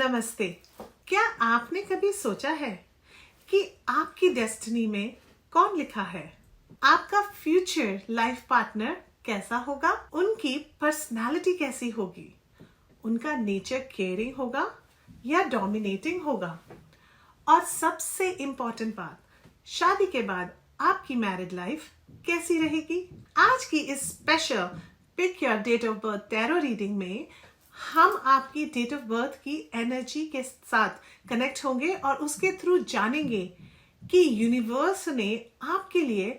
नमस्ते। क्या आपने कभी सोचा है कि आपकी डेस्टिनी में कौन लिखा है? आपका फ्यूचर लाइफ पार्टनर कैसा होगा? उनकी पर्सनालिटी कैसी होगी? उनका नेचर केयरिंग होगा या डोमिनेटिंग होगा? और सबसे इम्पोर्टेंट बात, शादी के बाद आपकी मैरिड लाइफ कैसी रहेगी? आज की इस special pick your date of birth tarot reading में हम आपकी डेट ऑफ बर्थ की एनर्जी के साथ कनेक्ट होंगे और उसके थ्रू जानेंगे कि यूनिवर्स ने आपके लिए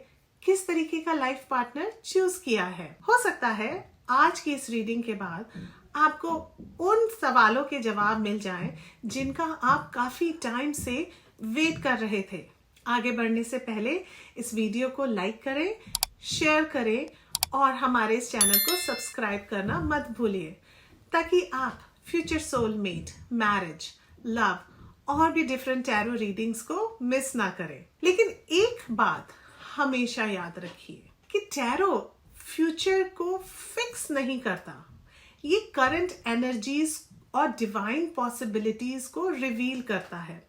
किस तरीके का लाइफ पार्टनर चूज किया है। हो सकता है आज की इस रीडिंग के बाद आपको उन सवालों के जवाब मिल जाएं जिनका आप काफी टाइम से वेट कर रहे थे। आगे बढ़ने से पहले इस वीडियो को लाइक करें, शेयर करें और हमारे इस चैनल को सब्सक्राइब करना मत भूलिए ताकि आप फ्यूचर सोलमेट, मैरिज, लव और भी डिफरेंट टैरो रीडिंग्स को मिस ना करें। लेकिन एक बात हमेशा याद रखिए कि टैरो फ्यूचर को फिक्स नहीं करता, ये करंट एनर्जीज और डिवाइन पॉसिबिलिटीज को रिवील करता है।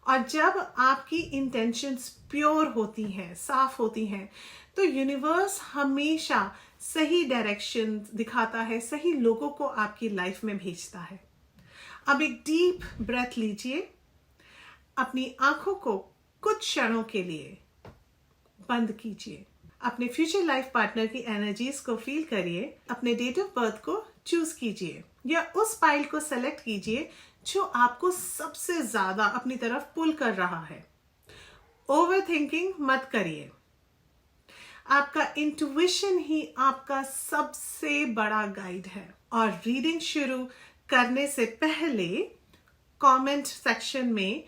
और जब आपकी इंटेंशंस प्योर होती हैं, साफ होती हैं, तो यूनिवर्स हमेशा सही डायरेक्शन दिखाता है, सही लोगों को आपकी लाइफ में भेजता है। अब एक डीप ब्रेथ लीजिए, अपनी आंखों को कुछ क्षणों के लिए बंद कीजिए, अपने फ्यूचर लाइफ पार्टनर की एनर्जीज को फील करिए, अपने डेट ऑफ बर्थ को चूज कीजिए या उस पाइल को सेलेक्ट कीजिए जो आपको सबसे ज्यादा अपनी तरफ पुल कर रहा है। ओवर थिंकिंग मत करिए, आपका इंट्यूशन ही आपका सबसे बड़ा गाइड है। और रीडिंग शुरू करने से पहले कमेंट सेक्शन में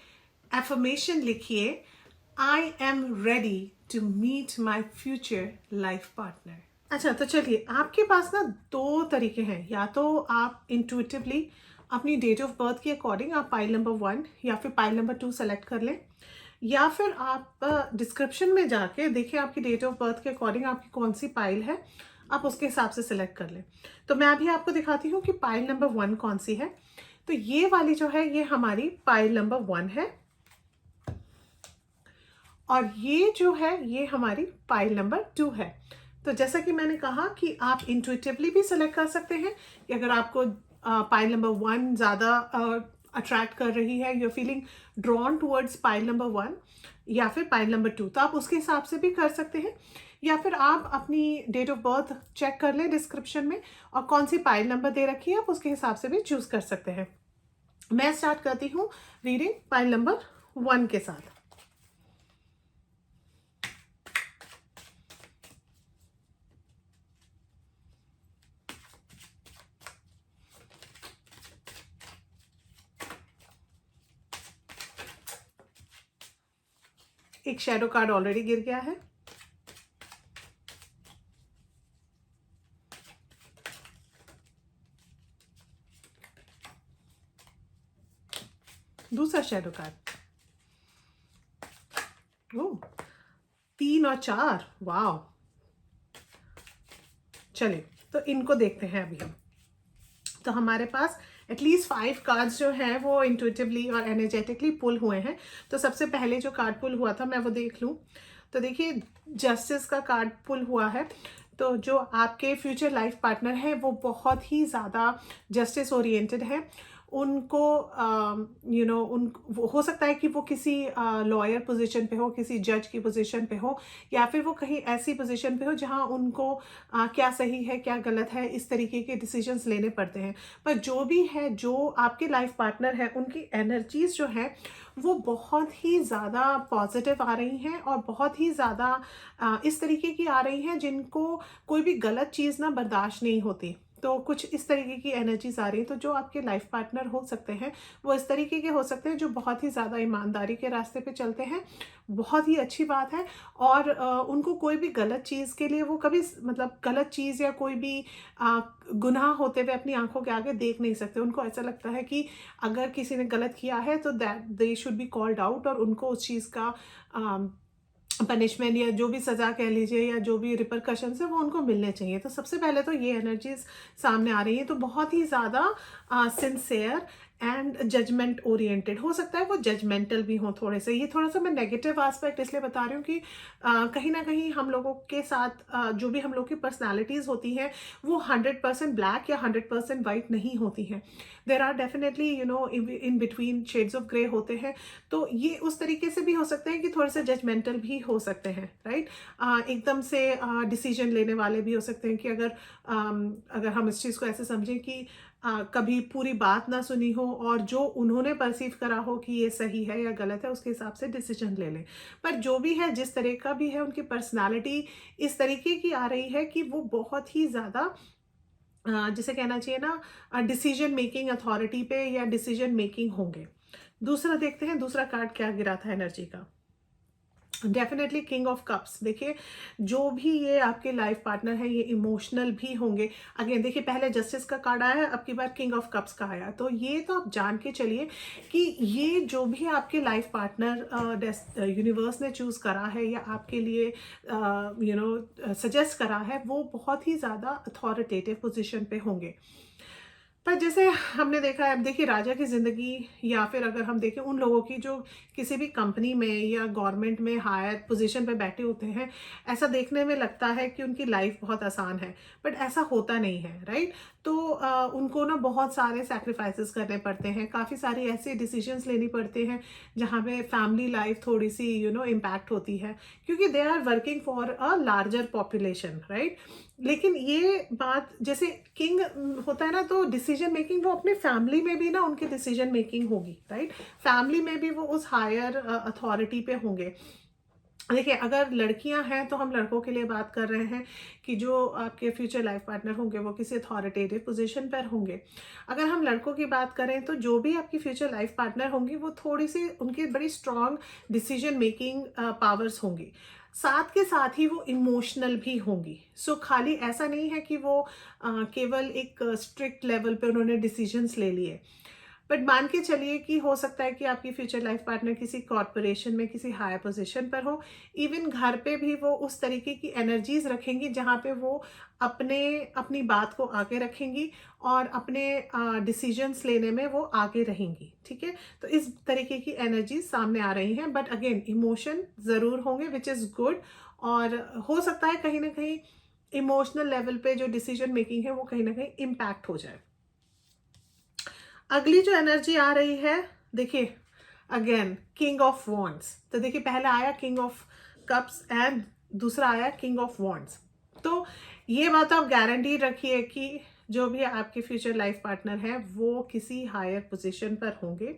एफर्मेशन लिखिए, I am ready to meet my future life partner. अच्छा, तो चलिए, आपके पास ना दो तरीके हैं। या तो आप इंट्यूटिवली अपनी डेट ऑफ बर्थ के अकॉर्डिंग आप पाइल नंबर 1 या फिर पाइल नंबर 2 सेलेक्ट कर लें, या फिर आप डिस्क्रिप्शन में जाके देखिए आपकी डेट ऑफ बर्थ के अकॉर्डिंग आपकी कौन सी पाइल है, आप उसके हिसाब से सिलेक्ट कर लें। तो मैं अभी आपको दिखाती हूँ कि पाइल नंबर 1 कौन सी है। तो ये वाली जो है ये हमारी पाइल नंबर 1 है और ये जो है ये हमारी पाइल नंबर 2 है। तो जैसा कि मैंने कहा कि आप इंट्यूटिवली भी सिलेक्ट कर सकते हैं कि अगर आपको पाइल नंबर 1 ज़्यादा अट्रैक्ट कर रही है, you feeling drawn towards pile number 1 या फिर पाइल नंबर 2, तो आप उसके हिसाब से भी कर सकते हैं। या फिर आप अपनी डेट ऑफ बर्थ चेक कर लें डिस्क्रिप्शन में और कौन सी पाइल नंबर दे रखी है आप उसके हिसाब से भी चूज कर सकते हैं। मैं स्टार्ट करती हूँ रीडिंग पाइल नंबर 1 के साथ। एक शैडो कार्ड ऑलरेडी गिर गया है। दूसरा शैडो कार्ड, ओ 3 और 4, वाह। चलिए, तो इनको देखते हैं अभी हम। तो हमारे पास एटलीस्ट 5 कार्ड्स जो हैं वो इंट्यूटिवली और एनर्जेटिकली पुल हुए हैं। तो सबसे पहले जो कार्ड पुल हुआ था मैं वो देख लूँ। तो देखिए, जस्टिस का कार्ड पुल हुआ है। तो जो आपके फ्यूचर लाइफ पार्टनर हैं वो बहुत ही ज़्यादा जस्टिस ओरिएंटेड है। उनको हो सकता है कि वो किसी लॉयर पोजीशन पे हो, किसी जज की पोजीशन पे हो, या फिर वो कहीं ऐसी पोजीशन पे हो जहां उनको क्या सही है क्या गलत है इस तरीके के डिसीजंस लेने पड़ते हैं। पर जो भी है, जो आपके लाइफ पार्टनर है, उनकी एनर्जीज जो है वो बहुत ही ज़्यादा पॉजिटिव आ रही हैं और बहुत ही ज़्यादा इस तरीके की आ रही हैं जिनको कोई भी गलत चीज़ ना बर्दाश्त नहीं होती। तो कुछ इस तरीके की एनर्जीज आ रही है। तो जो आपके लाइफ पार्टनर हो सकते हैं वो इस तरीके के हो सकते हैं जो बहुत ही ज़्यादा ईमानदारी के रास्ते पे चलते हैं, बहुत ही अच्छी बात है। और उनको कोई भी गलत चीज़ के लिए वो कभी गलत चीज़ या कोई भी गुनाह होते हुए अपनी आंखों के आगे देख नहीं सकते। उनको ऐसा लगता है कि अगर किसी ने गलत किया है तो that they should be called out और उनको उस चीज़ का पनिशमेंट या जो भी सज़ा कह लीजिए या जो भी रिपरकशंस है वो उनको मिलने चाहिए। तो सबसे पहले तो ये एनर्जीज सामने आ रही हैं। तो बहुत ही ज़्यादा सिंसियर एंड जजमेंट ओरिएंटेड। हो सकता है वो जजमेंटल भी हो थोड़े से। ये थोड़ा सा मैं नेगेटिव एस्पेक्ट इसलिए बता रही हूँ कि कहीं ना कहीं हम लोगों के साथ जो भी हम लोग की पर्सनालिटीज़ होती हैं वो 100% ब्लैक या 100% वाइट नहीं होती हैं। There are definitely in between shades of grey होते हैं। तो ये उस तरीके से भी हो सकते हैं कि थोड़े से जजमेंटल भी हो सकते हैं, राइट। एकदम से डिसीजन लेने वाले भी हो सकते हैं कि अगर हम इस चीज़ को ऐसे समझें कि कभी पूरी बात ना सुनी हो और जो उन्होंने परसीव करा हो कि ये सही है या गलत है उसके हिसाब से डिसीजन ले लें। पर जो भी है, जिस तरह का भी है, उनकी पर्सनालिटी इस तरीके की आ रही है कि वो बहुत ही ज़्यादा जिसे कहना चाहिए ना डिसीजन मेकिंग अथॉरिटी पे या डिसीजन मेकिंग होंगे। दूसरा देखते हैं, दूसरा कार्ड क्या गिरा था एनर्जी का। Definitely king of cups. देखिए, जो भी ये आपके लाइफ पार्टनर है ये इमोशनल भी होंगे। अगेन देखिए, पहले जस्टिस का कार्ड आया है, अब की बार किंग ऑफ कप्स का आया। तो ये तो आप जान के चलिए कि ये जो भी आपके लाइफ पार्टनर यूनिवर्स ने चूज करा है या आपके लिए सजेस्ट करा है, वो बहुत ही ज़्यादा अथॉरिटेटिव पोजिशन पे होंगे। पर जैसे हमने देखा है, अब देखिए राजा की ज़िंदगी या फिर अगर हम देखें उन लोगों की जो किसी भी कंपनी में या गवर्नमेंट में हायर पोजीशन पे बैठे होते हैं, ऐसा देखने में लगता है कि उनकी लाइफ बहुत आसान है, बट ऐसा होता नहीं है, राइट। तो उनको ना बहुत सारे सैक्रिफाइसेस करने पड़ते हैं, काफ़ी सारी ऐसे डिसीजंस लेनी पड़ते हैं जहाँ पे फैमिली लाइफ थोड़ी सी इम्पैक्ट होती है, क्योंकि they are working for a larger population, right. लेकिन ये बात जैसे किंग होता है ना, तो डिसीजन मेकिंग वो अपने फैमिली में भी ना उनकी डिसीजन मेकिंग होगी, राइट। फैमिली में भी वो उस हायर अथॉरिटी पे होंगे। देखिए, अगर लड़कियां हैं तो हम लड़कों के लिए बात कर रहे हैं कि जो आपके फ्यूचर लाइफ पार्टनर होंगे वो किसी अथॉरिटेटिव पोजीशन पर होंगे। अगर हम लड़कों की बात करें तो जो भी आपकी फ्यूचर लाइफ पार्टनर होंगी वो थोड़ी सी उनकी बड़ी स्ट्रॉन्ग डिसीजन मेकिंग पावर्स होंगी। साथ के साथ ही वो इमोशनल भी होंगी। सो खाली ऐसा नहीं है कि वो केवल एक स्ट्रिक्ट लेवल पे उन्होंने डिसीजंस ले लिए। बट मान के चलिए कि हो सकता है कि आपकी फ्यूचर लाइफ पार्टनर किसी कॉर्पोरेशन में किसी हायर पोजीशन पर हो। इवन घर पे भी वो उस तरीके की एनर्जीज रखेंगी जहाँ पे वो अपनी बात को आगे रखेंगी और अपने डिसीजंस लेने में वो आगे रहेंगी, ठीक है। तो इस तरीके की एनर्जीज सामने आ रही हैं, बट अगेन इमोशन ज़रूर होंगे, विच इज़ गुड। और हो सकता है कहीं ना कहीं इमोशनल लेवल पे जो डिसीजन मेकिंग है वो कहीं ना कहीं इम्पैक्ट हो जाए। अगली जो एनर्जी आ रही है, देखिए अगेन किंग ऑफ वॉन्ड्स। तो देखिए, पहला आया किंग ऑफ कप्स एंड दूसरा आया किंग ऑफ वॉन्ड्स। तो ये बात आप गारंटी रखिए कि जो भी आपके फ्यूचर लाइफ पार्टनर है वो किसी हायर पोजीशन पर होंगे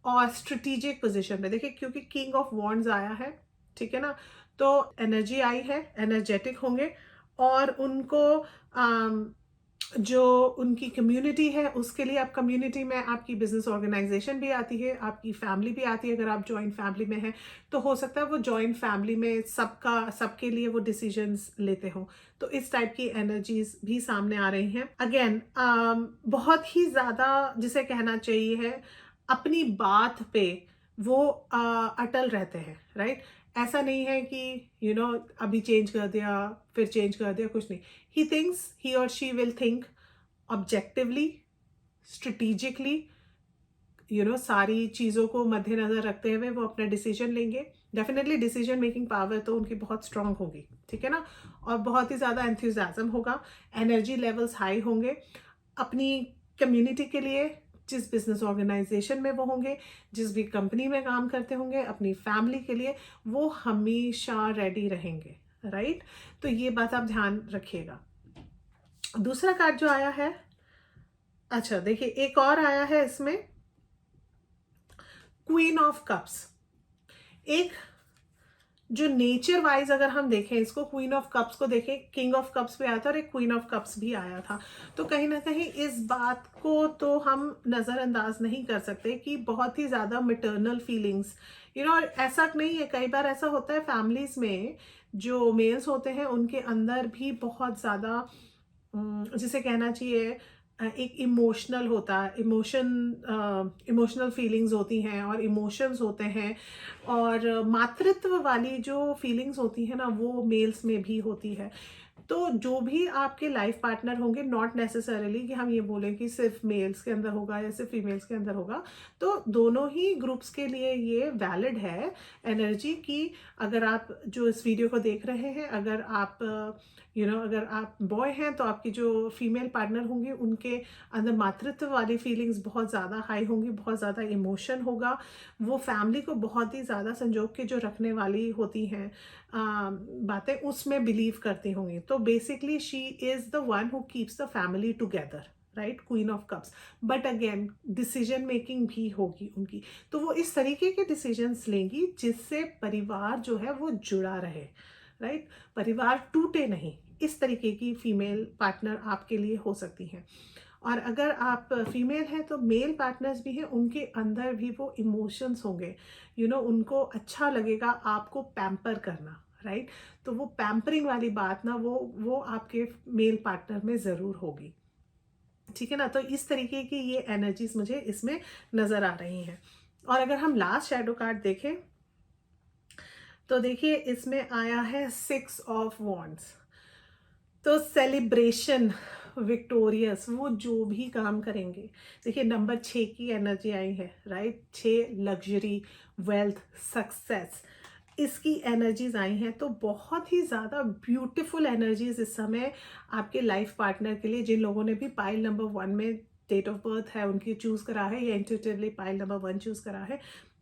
और स्ट्रेटेजिक पोजीशन पे। देखिए, क्योंकि किंग ऑफ वॉन्ड्स आया है, ठीक है ना, तो एनर्जी आई है, एनर्जेटिक होंगे और उनको जो उनकी कम्युनिटी है उसके लिए, आप कम्युनिटी में आपकी बिजनेस ऑर्गेनाइजेशन भी आती है, आपकी फैमिली भी आती है। अगर आप जॉइंट फैमिली में हैं तो हो सकता है वो जॉइंट फैमिली में सबके लिए वो डिसीजंस लेते हो। तो इस टाइप की एनर्जीज भी सामने आ रही हैं। अगेन बहुत ही ज़्यादा जिसे कहना चाहिए है, अपनी बात पे वो अटल रहते हैं, राइट। ऐसा नहीं है कि अभी चेंज कर दिया फिर चेंज कर दिया, कुछ नहीं। ही और she will think objectively, strategically, सारी चीज़ों को मद्देनजर रखते हुए वो अपना डिसीजन लेंगे। डेफिनेटली डिसीजन मेकिंग पावर तो उनकी बहुत स्ट्रांग होगी, ठीक है ना, और बहुत ही ज़्यादा एंथुसियाज्म होगा, एनर्जी लेवल्स हाई होंगे। अपनी कम्युनिटी के लिए, जिस बिजनेस ऑर्गेनाइजेशन में वो होंगे, जिस भी कंपनी में काम करते होंगे, अपनी फैमिली के लिए वो हमेशा रेडी रहेंगे, राइट। तो ये बात आप ध्यान रखिएगा। दूसरा कार्ड जो आया है, अच्छा देखिए, एक और आया है इसमें, क्वीन ऑफ कप्स। एक जो नेचर वाइज अगर हम देखें इसको, क्वीन ऑफ कप्स को देखें, किंग ऑफ कप्स भी आया था और एक क्वीन ऑफ कप्स भी आया था। तो कहीं ना कहीं इस बात को तो हम नज़रअंदाज नहीं कर सकते कि बहुत ही ज़्यादा मैटरनल फीलिंग्स, और ऐसा नहीं है, कई बार ऐसा होता है फैमिलीज में जो मेल्स होते हैं उनके अंदर भी बहुत ज़्यादा जिसे कहना चाहिए एक इमोशनल होता है, इमोशनल फीलिंग्स होती हैं और इमोशंस होते हैं, और मातृत्व वाली जो फीलिंग्स होती है ना वो मेल्स में भी होती है। तो जो भी आपके लाइफ पार्टनर होंगे, नॉट नेसेसरीली कि हम ये बोलें कि सिर्फ मेल्स के अंदर होगा या सिर्फ फीमेल्स के अंदर होगा, तो दोनों ही ग्रुप्स के लिए ये वैलिड है एनर्जी की। अगर आप जो इस वीडियो को देख रहे हैं, अगर आप अगर आप बॉय हैं तो आपकी जो फीमेल पार्टनर होंगी उनके अंदर मातृत्व वाली फीलिंग्स बहुत ज़्यादा हाई होंगी, बहुत ज़्यादा इमोशन होगा, वो फैमिली को बहुत ही ज़्यादा संजोग के जो रखने वाली होती हैं बातें, उसमें बिलीव करती होंगी। तो basically she is the one who keeps the family together, right, queen of cups. But again decision making भी होगी उनकी, तो वो इस तरीके के डिसीजंस लेंगी जिससे परिवार जो है वो जुड़ा रहे, राइट, परिवार टूटे नहीं। इस तरीके की फीमेल पार्टनर आपके लिए हो सकती हैं। और अगर आप फीमेल हैं तो मेल पार्टनर्स भी हैं, उनके अंदर भी वो इमोशंस होंगे, उनको अच्छा लगेगा आपको पैम्पर करना, राइट। तो वो पैम्परिंग वाली बात ना वो आपके मेल पार्टनर में ज़रूर होगी, ठीक है ना। तो इस तरीके की ये एनर्जीज मुझे इसमें नज़र आ रही हैं। और अगर हम लास्ट शैडो कार्ड देखें तो देखिए इसमें आया है 6 ऑफ वॉन्ड्स। तो सेलिब्रेशन, विक्टोरियस, वो जो भी काम करेंगे। देखिए नंबर 6 की एनर्जी आई है, राइट, 6 लग्जरी, वेल्थ, सक्सेस, इसकी एनर्जीज आई हैं। तो बहुत ही ज़्यादा ब्यूटीफुल एनर्जीज इस समय आपके लाइफ पार्टनर के लिए, जिन लोगों ने भी पाइल नंबर 1 में डेट ऑफ बर्थ है उनकी चूज़ करा है या इंट्यूटिवली पाइल नंबर 1 चूज़ करा है,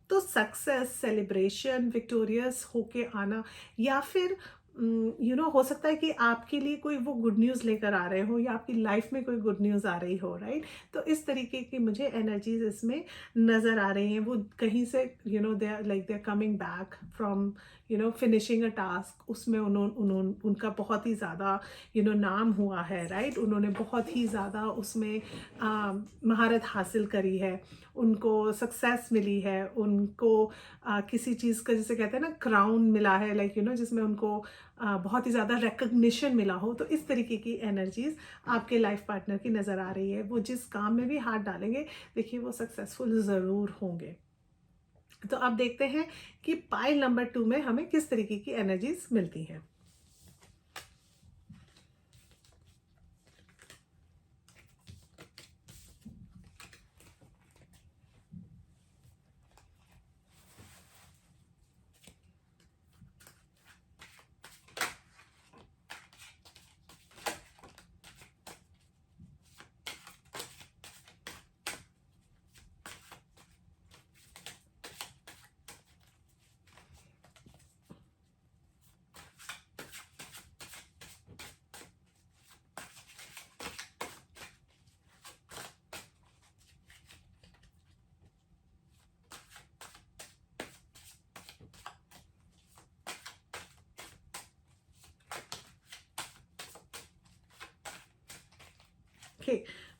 तो सक्सेस, सेलिब्रेशन, विक्टोरियस होके आना, या फिर हो सकता है कि आपके लिए कोई वो गुड न्यूज़ लेकर आ रहे हो या आपकी लाइफ में कोई गुड न्यूज़ आ रही हो, राइट। तो इस तरीके की मुझे एनर्जीज इसमें नज़र आ रही हैं। वो कहीं से they are coming back from finishing a task, उसमें उनका बहुत ही ज़्यादा नाम हुआ है, राइट। उन्होंने बहुत ही ज़्यादा उसमें महारत हासिल करी है, उनको सक्सेस मिली है, उनको किसी चीज़ का जिसे कहते हैं ना क्राउन मिला है, लाइक जिसमें उनको बहुत ही ज़्यादा रिकग्निशन मिला हो। तो इस तरीके की एनर्जीज आपके लाइफ पार्टनर की नज़र आ रही है। वो जिस काम में भी हाथ डालेंगे, देखिए वो सक्सेसफुल ज़रूर होंगे। तो अब देखते हैं कि पाइल नंबर 2 में हमें किस तरीके की एनर्जीज मिलती हैं।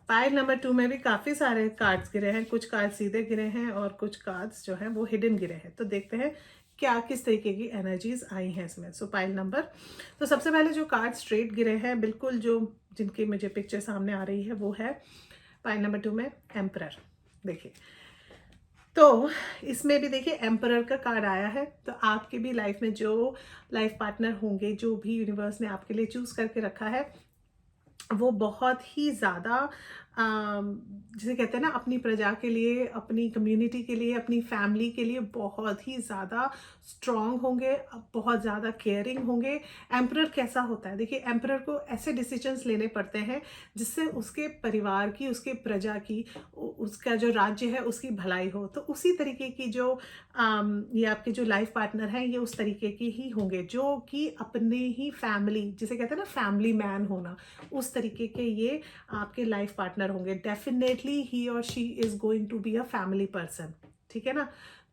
पाइल नंबर 2 में भी काफ़ी सारे कार्ड्स गिरे हैं, कुछ कार्ड सीधे गिरे हैं और कुछ कार्ड्स जो हैं वो हिडन गिरे हैं। तो देखते हैं क्या किस तरीके की एनर्जीज आई हैं इसमें। सो पाइल नंबर, तो सबसे पहले जो कार्ड स्ट्रेट गिरे हैं, बिल्कुल जो जिनकी मुझे पिक्चर सामने आ रही है, वो है पाइल नंबर 2 में एम्परर। देखिए तो इसमें भी देखिए एम्परर का कार्ड आया है। तो आपके भी लाइफ में जो लाइफ पार्टनर होंगे, जो भी यूनिवर्स ने आपके लिए चूज करके रखा है, वो बहुत ही ज़्यादा जिसे कहते हैं ना अपनी प्रजा के लिए, अपनी कम्युनिटी के लिए, अपनी फैमिली के लिए बहुत ही ज़्यादा स्ट्रॉन्ग होंगे, बहुत ज़्यादा केयरिंग होंगे। एम्परर कैसा होता है, देखिए एम्परर को ऐसे डिसीजंस लेने पड़ते हैं जिससे उसके परिवार की, उसके प्रजा की, उसका जो राज्य है उसकी भलाई हो। तो उसी तरीके की जो ये आपके जो लाइफ पार्टनर हैं, ये उस तरीके के ही होंगे जो कि अपने ही फैमिली, जिसे कहते हैं ना फैमिली मैन होना, उस तरीके के ये आपके लाइफ पार्टनर होंगे। डेफिनेटली ही और she is going to be a family person, ठीक है ना।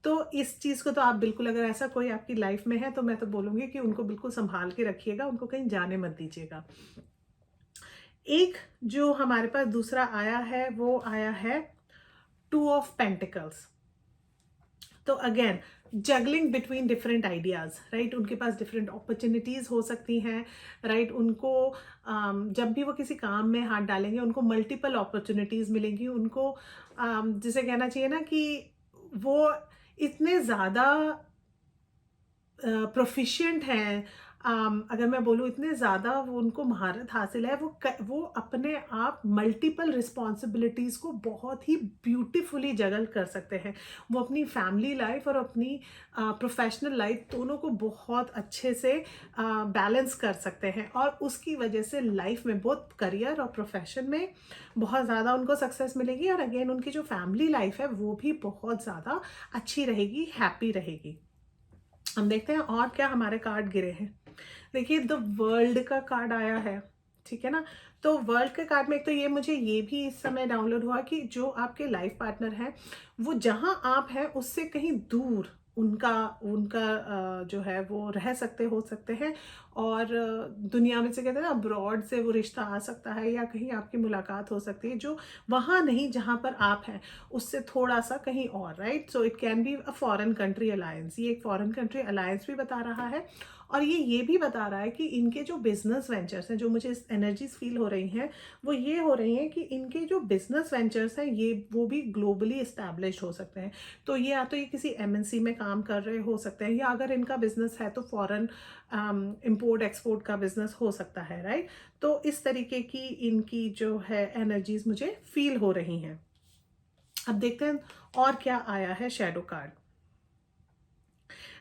तो इस चीज को तो आप बिल्कुल, अगर ऐसा कोई आपकी लाइफ में है तो मैं तो बोलूंगी कि उनको बिल्कुल संभाल के रखिएगा, उनको कहीं जाने मत दीजिएगा। एक जो हमारे पास दूसरा आया है, वो आया है 2 ऑफ पेंटिकल्स। तो again juggling between different ideas, right. उनके पास डिफरेंट अपॉर्चुनिटीज़ हो सकती हैं, राइट। उनको जब भी वो किसी काम में हाथ डालेंगे, उनको मल्टीपल अपॉर्चुनिटीज़ मिलेंगी। उनको जिसे कहना चाहिए ना कि वो इतने ज़्यादा प्रोफिशिएंट हैं अगर मैं बोलूँ इतने ज़्यादा वो उनको महारत हासिल है, वो अपने आप मल्टीपल रिस्पॉन्सिबिलिटीज़ को बहुत ही ब्यूटीफुली जगल कर सकते हैं। वो अपनी फैमिली लाइफ और अपनी प्रोफेशनल लाइफ दोनों को बहुत अच्छे से बैलेंस कर सकते हैं, और उसकी वजह से लाइफ में बोथ करियर और प्रोफेशन में बहुत ज़्यादा उनको सक्सेस मिलेगी, और अगेन उनकी जो फैमिली लाइफ है वो भी बहुत ज़्यादा अच्छी रहेगी, हैप्पी रहेगी। हम देखते हैं और क्या हमारे कार्ड गिरे हैं। देखिए द वर्ल्ड का कार्ड आया है, ठीक है ना। तो वर्ल्ड के कार्ड में एक तो ये मुझे ये भी इस समय डाउनलोड हुआ कि जो आपके लाइफ पार्टनर हैं वो जहां आप हैं उससे कहीं दूर उनका उनका जो है वो रह सकते हो सकते हैं, और दुनिया में से कहते हैं ना अब्रॉड से वो रिश्ता आ सकता है, या कहीं आपकी मुलाकात हो सकती है जो वहाँ नहीं जहाँ पर आप हैं उससे थोड़ा सा कहीं और, right. So it can be a foreign country alliance, ये एक फॉरेन कंट्री अलायंस भी बता रहा है। और ये भी बता रहा है कि इनके जो बिजनेस वेंचर्स हैं, जो मुझे एनर्जीज फील हो रही हैं वो ये हो रही हैं कि इनके जो बिजनेस वेंचर्स हैं ये वो भी ग्लोबली इस्टेब्लिश हो सकते हैं। तो ये या तो ये किसी एमएनसी में काम कर रहे हो सकते हैं, या अगर इनका बिजनेस है तो फॉरेन इंपोर्ट एक्सपोर्ट का बिजनेस हो सकता है, राइट। तो इस तरीके की इनकी जो है एनर्जीज मुझे फील हो रही हैं। अब देखते हैं और क्या आया है शैडो कार्ड।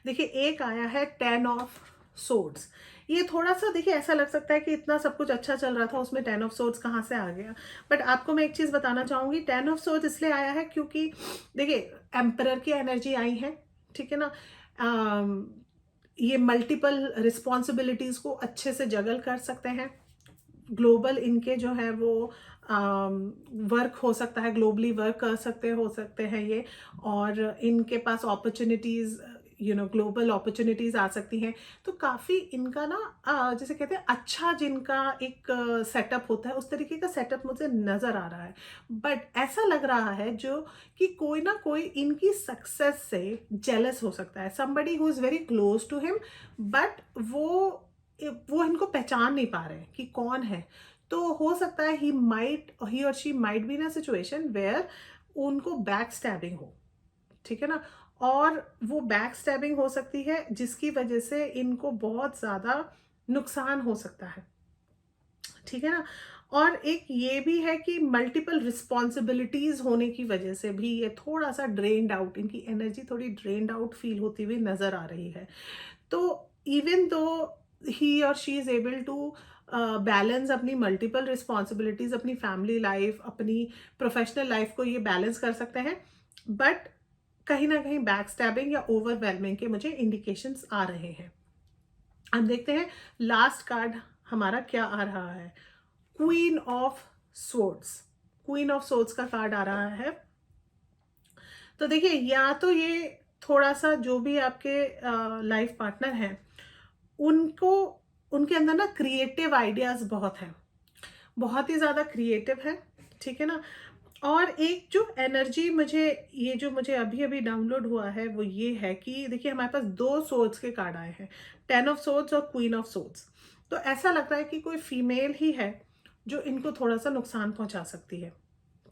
देखिए एक आया है 10 ऑफ सोर्ड्स। ये थोड़ा सा देखिए ऐसा लग सकता है कि इतना सब कुछ अच्छा चल रहा था उसमें 10 ऑफ सोर्ड्स कहाँ से आ गया, बट आपको मैं एक चीज बताना चाहूंगी, 10 ऑफ सोर्ड्स इसलिए आया है क्योंकि देखिए एम्परर की एनर्जी आई है, ठीक है ना। ये मल्टीपल रिस्पॉन्सिबिलिटीज को अच्छे से जगल कर सकते हैं। ग्लोबल इनके जो है वो वर्क हो सकता है, ग्लोबली वर्क कर सकते हो सकते हैं ये, और इनके पास अपॉर्चुनिटीज ग्लोबल अपॉर्चुनिटीज आ सकती हैं। तो काफ़ी इनका ना जैसे कहते हैं अच्छा जिनका एक सेटअप होता है उस तरीके का सेटअप मुझे नज़र आ रहा है। बट ऐसा लग रहा है जो कि कोई ना कोई इनकी सक्सेस से जेलस हो सकता है, somebody who is very close to him, but वो इनको पहचान नहीं पा रहे हैं कि कौन है। तो हो सकता है ही और she might be in a situation where उनको बैक स्टैबिंग हो, ठीक है ना। और वो बैक स्टैबिंग हो सकती है जिसकी वजह से इनको बहुत ज़्यादा नुकसान हो सकता है, ठीक है ना। और एक ये भी है कि मल्टीपल रिस्पॉन्सिबिलिटीज होने की वजह से भी ये थोड़ा सा ड्रेन्ड आउट, इनकी एनर्जी थोड़ी ड्रेन्ड आउट फील होती हुई नजर आ रही है। तो इवन दो ही और she is able to balance अपनी मल्टीपल रिस्पॉन्सिबिलिटीज, अपनी फैमिली लाइफ, अपनी प्रोफेशनल लाइफ को ये बैलेंस कर सकते हैं, बट कहीं ना कहीं बैक स्टैबिंग या ओवरवेलमिंग के मुझे इंडिकेशंस आ रहे हैं। अब देखते हैं लास्ट कार्ड हमारा क्या आ रहा है। Queen of swords, queen of swords का कार्ड आ रहा है। तो देखिए या तो ये थोड़ा सा जो भी आपके लाइफ पार्टनर हैं उनको उनके अंदर ना क्रिएटिव आइडियाज बहुत हैं, बहुत ही ज़्यादा क्रिएटिव है, ठीक है ना। और एक जो एनर्जी मुझे अभी अभी डाउनलोड हुआ है वो ये है कि देखिए हमारे पास 2 सोर्ड्स के कार्ड आए हैं, 10 ऑफ सोर्ड्स और क्वीन ऑफ सोर्ड्स। तो ऐसा लग रहा है कि कोई फीमेल ही है जो इनको थोड़ा सा नुकसान पहुंचा सकती है,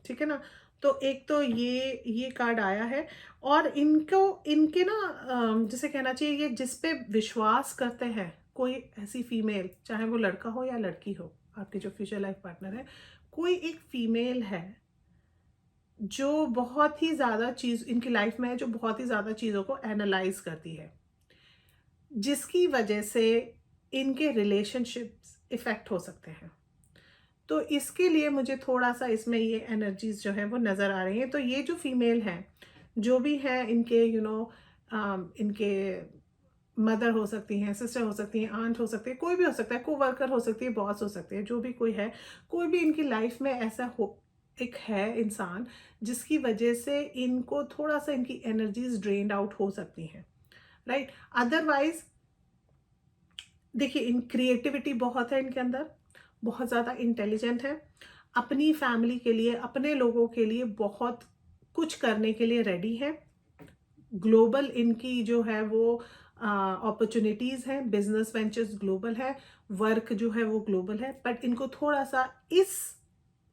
ठीक है ना। तो एक तो ये कार्ड आया है, और इनके ना जैसे कहना चाहिए ये जिस पे विश्वास करते हैं कोई ऐसी फीमेल, चाहे वो लड़का हो या लड़की हो, आपके जो फ्यूचर लाइफ पार्टनर है, कोई एक फीमेल है जो बहुत ही ज़्यादा चीज़ इनकी लाइफ में है, जो बहुत ही ज़्यादा चीज़ों को एनालाइज करती है, जिसकी वजह से इनके रिलेशनशिप्स इफेक्ट हो सकते हैं। तो इसके लिए मुझे थोड़ा सा इसमें ये एनर्जीज जो है वो नज़र आ रही हैं। तो ये जो फीमेल हैं जो भी हैं इनके इनके मदर हो सकती हैं, सिस्टर हो सकती हैं, आंट हो सकती है, कोई भी हो सकता है, कोवर्कर हो सकती है, बॉस हो सकती है, जो भी कोई है, कोई भी इनकी लाइफ में ऐसा हो एक है इंसान जिसकी वजह से इनको थोड़ा सा इनकी एनर्जीज ड्रेन्ड आउट हो सकती हैं, राइट। अदरवाइज देखिए इन क्रिएटिविटी बहुत है इनके अंदर, बहुत ज़्यादा इंटेलिजेंट है, अपनी फैमिली के लिए, अपने लोगों के लिए बहुत कुछ करने के लिए रेडी है। ग्लोबल इनकी जो है वो अपॉर्चुनिटीज़ हैं, बिजनेस वेंचर्स ग्लोबल है, वर्क जो है वो ग्लोबल है, बट इनको थोड़ा सा इस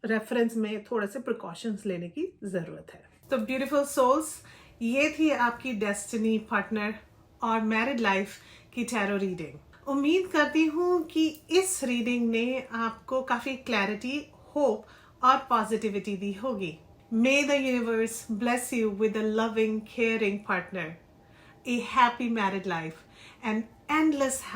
रेफरेंस में थोड़े से प्रिकॉशंस लेने की ज़रूरत है। तो ब्यूटीफुल सोल्स, ये थी आपकी डेस्टिनी पार्टनर और मैरिड लाइफ की टैरो रीडिंग। उम्मीद करती हूँ कि इस रीडिंग ने आपको काफी क्लैरिटी, होप और पॉजिटिविटी दी होगी। May the universe bless you with a loving, caring partner, a happy married life, and endless happiness